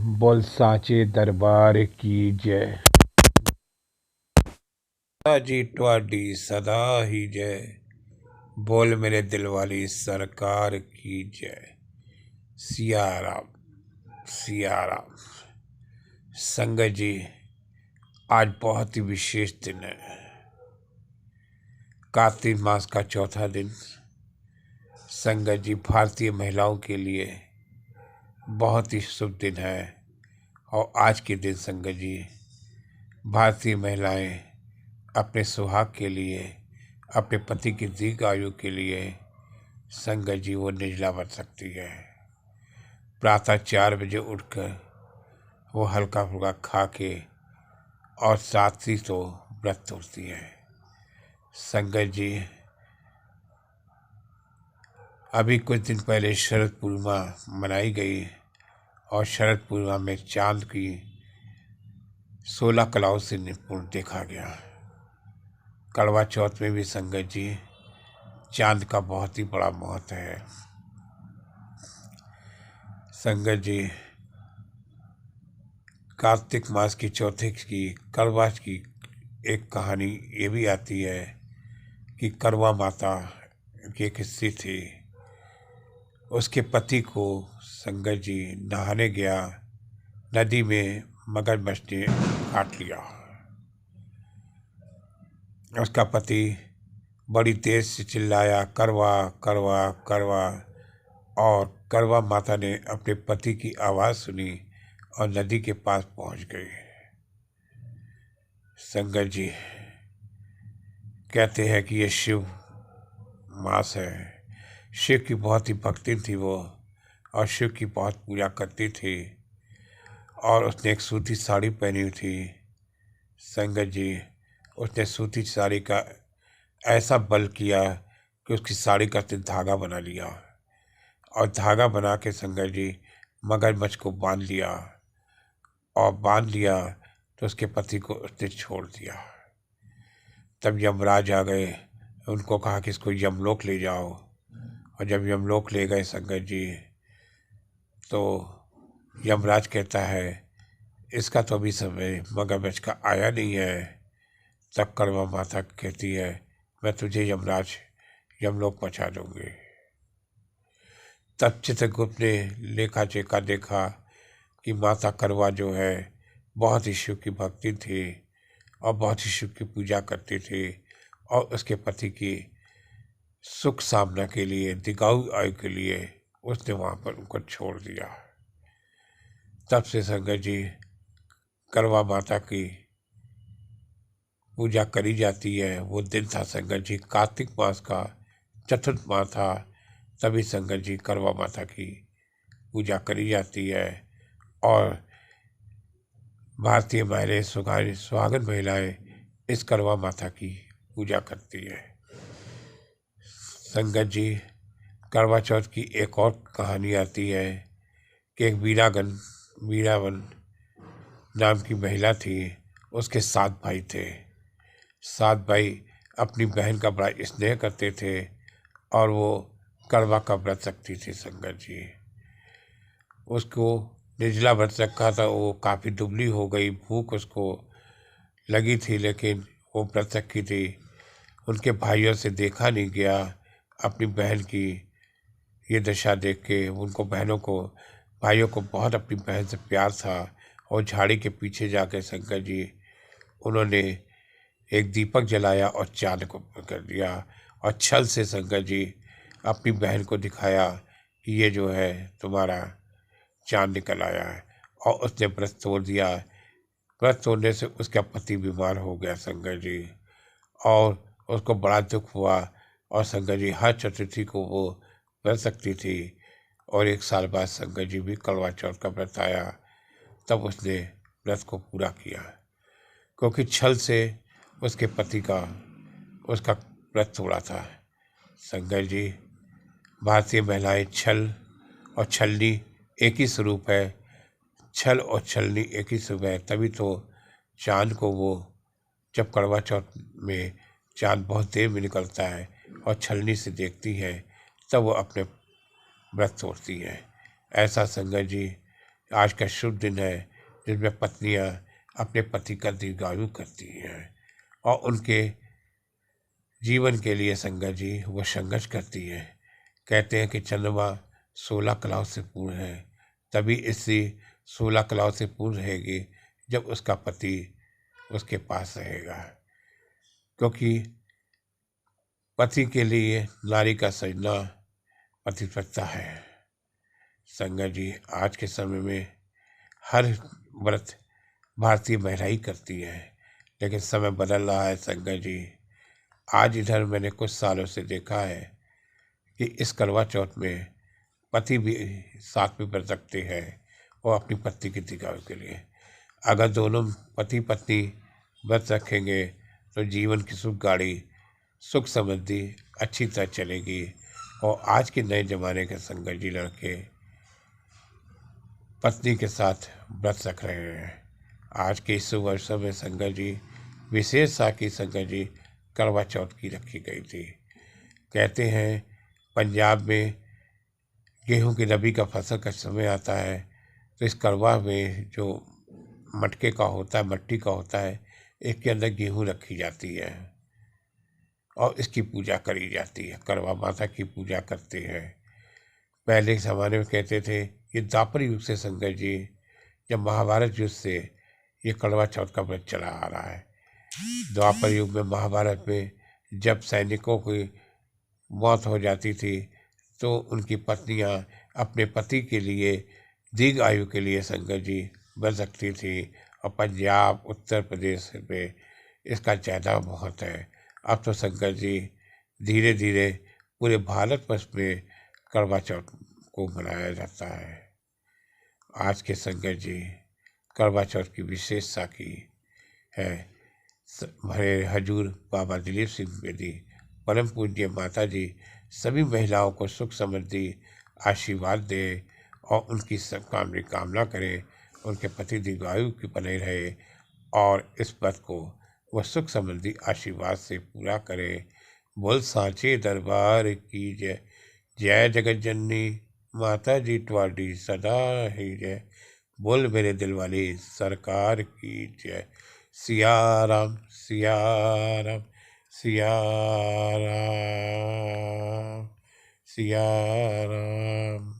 बोल सांचे दरबार की जय। जी ट्वाडी सदा ही जय। बोल मेरे दिल वाली सरकार की जय। सिया राम सिया राम। संगत जी, आज बहुत ही विशेष दिन है। कार्तिक मास का चौथा दिन। संगत जी, भारतीय महिलाओं के लिए बहुत ही शुभ दिन है। और आज के दिन संगत जी, भारतीय महिलाएं अपने सुहाग के लिए, अपने पति की दीर्घ आयु के लिए संगत जी वो निर्जला बन सकती है। प्रातः 4 बजे उठकर वो हल्का फुल्का खा के और साथ ही तो व्रत तोड़ती है। संगत जी, अभी कुछ दिन पहले शरद पूर्णिमा मनाई गई और शरद पूर्णिमा में चांद की 16 कलाओं से निपुण देखा गया। करवा चौथ में भी संगत जी चांद का बहुत ही बड़ा महत्व है। संगत जी, कार्तिक मास की चौथे की करवा की एक कहानी ये भी आती है कि करवा माता की एक स्त्री थी। उसके पति को संगत जी नहाने गया, नदी में मगरमच्छ ने काट लिया। उसका पति बड़ी तेज से चिल्लाया, करवा करवा करवा। और करवा माता ने अपने पति की आवाज़ सुनी और नदी के पास पहुंच गई। संगत जी, कहते हैं कि ये शिव मास है। शिव की बहुत ही भक्ति थी वो, और शिव की बहुत पूजा करती थी। और उसने एक सूती साड़ी पहनी हुई थी। संगत जी, उसने सूती साड़ी का ऐसा बल किया कि उसकी साड़ी का धागा बना लिया, और धागा बना के संगत जी मगरमच्छ को बांध लिया। और बांध लिया तो उसके पति को उसने छोड़ दिया। तब यमराज आ गए, उनको कहा कि इसको यमलोक ले जाओ। और जब यमलोक ले गए संगत जी, तो यमराज कहता है इसका तो अभी समय मगरमच्छ का आया नहीं है। तब करवा माता कहती है मैं तुझे यमराज यमलोक पहुँचा दूंगी। तब चित्रगुप्त ने लेखा चेखा देखा कि माता करवा जो है बहुत ही शिव की भक्ति थी और बहुत ही शिव की पूजा करती थी, और उसके पति की सुख सामना के लिए, दीर्घायु आयु के लिए उसने वहाँ पर उनको छोड़ दिया। तब से संगत जी करवा माता की पूजा करी जाती है। वो दिन था संगत जी कार्तिक मास का चतुर्थ मास था, तभी संगत जी करवा माता की पूजा करी जाती है। और भारतीय महिलाएं, सुहागन महिलाएं इस करवा माता की पूजा करती है। संगत जी, करवा चौथ की एक और कहानी आती है कि एक वीरावन नाम की महिला थी। उसके 7 भाई थे। 7 भाई अपनी बहन का बड़ा स्नेह करते थे और वो करवा का व्रत रखती थी। संगत जी, उसको निर्जला व्रत रखा था। वो काफ़ी दुबली हो गई, भूख उसको लगी थी, लेकिन वो व्रत रखी थी। उनके भाइयों से देखा नहीं गया। अपनी बहन की ये दशा देख के उनको भाइयों को बहुत अपनी बहन से प्यार था। और झाड़ी के पीछे जाकर संगत जी उन्होंने एक दीपक जलाया और चांद को कर दिया, और छल से संगत जी अपनी बहन को दिखाया कि ये जो है तुम्हारा चांद निकल आया है। और उसने व्रत तोड़ दिया। व्रत तोड़ने से उसका पति बीमार हो गया संगत जी, और उसको बड़ा दुख हुआ। और संगत जी हर चतुर्थी को वो व्रत रखती थी। और 1 साल बाद संगत जी भी करवा चौथ का व्रत आया, तब उसने व्रत को पूरा किया, क्योंकि छल से उसके पति का उसका व्रत तोड़ा था। संगत जी, भारतीय महिलाएं छल और छलनी एक ही स्वरूप है। छल और छलनी एक ही स्वरूप है, तभी तो चांद को वो जब करवा चौथ में चांद बहुत देर में निकलता है और छलनी से देखती है, तब वो अपने व्रत तोड़ती है। ऐसा संगत जी आज का शुभ दिन है जिसमें पत्नियां अपने पति का दीर्घायु करती हैं और उनके जीवन के लिए संगत जी वो संघर्ष करती है। कहते हैं कि चंद्रमा 16 कलाओं से पूर्ण है, तभी स्त्री 16 कलाओं से पूर्ण रहेगी जब उसका पति उसके पास रहेगा, क्योंकि पति के लिए नारी का सजना पतिव्रता है। संगत जी आज के समय में हर व्रत भारतीय महिला ही करती है, लेकिन समय बदल रहा है संगत जी। आज इधर मैंने कुछ सालों से देखा है कि इस करवा चौथ में पति भी साथ में व्रत रखते हैं और अपनी पत्नी की दीर्घायु के लिए। अगर दोनों पति पत्नी व्रत रखेंगे तो जीवन की सुख गाड़ी सुख समृद्धि अच्छी तरह चलेगी। और आज के नए ज़माने के संगत जी लड़के पत्नी के साथ व्रत रख रहे हैं। आज के इस वर्षों में संगत जी विशेष साखी संगत जी करवा चौथ की रखी गई थी। कहते हैं पंजाब में गेहूं की रबी का फसल का समय आता है तो इस करवा में जो मटके का होता है, मट्टी का होता है, इसके अंदर गेहूं रखी जाती है और इसकी पूजा करी जाती है। करवा माता की पूजा करते हैं। पहले के ज़माने में कहते थे ये द्वापर युग से संगत जी, जब महाभारत युद्ध से ये करवा चौथ का व्रत चला आ रहा है। द्वापर युग में महाभारत में जब सैनिकों की मौत हो जाती थी तो उनकी पत्नियां अपने पति के लिए दीर्घ आयु के लिए संगत जी व्रत रखती थी। और पंजाब उत्तर प्रदेश में इसका ज़्यादा महत्व है। अब तो संगत जी धीरे धीरे पूरे भारतवर्ष में करवा चौथ को मनाया जाता है। आज के संगत जी करवा चौथ की विशेष साखी है। हमारे हजूर बाबा दिलीप सिंह बेदी परम पूज्य माता जी सभी महिलाओं को सुख समृद्धि आशीर्वाद दे और उनकी सब कामना करें, उनके पति दीर्घायु की बने रहे और इस पद को वह सुख समृद्धि आशीर्वाद से पूरा करे। बोल सांचे दरबार की जय। जय जगत जननी माता जी तुम्हारी सदा ही जय। बोल मेरे दिल वाली सरकार की जय। सिया राम सिया राम सिया राम सिया राम।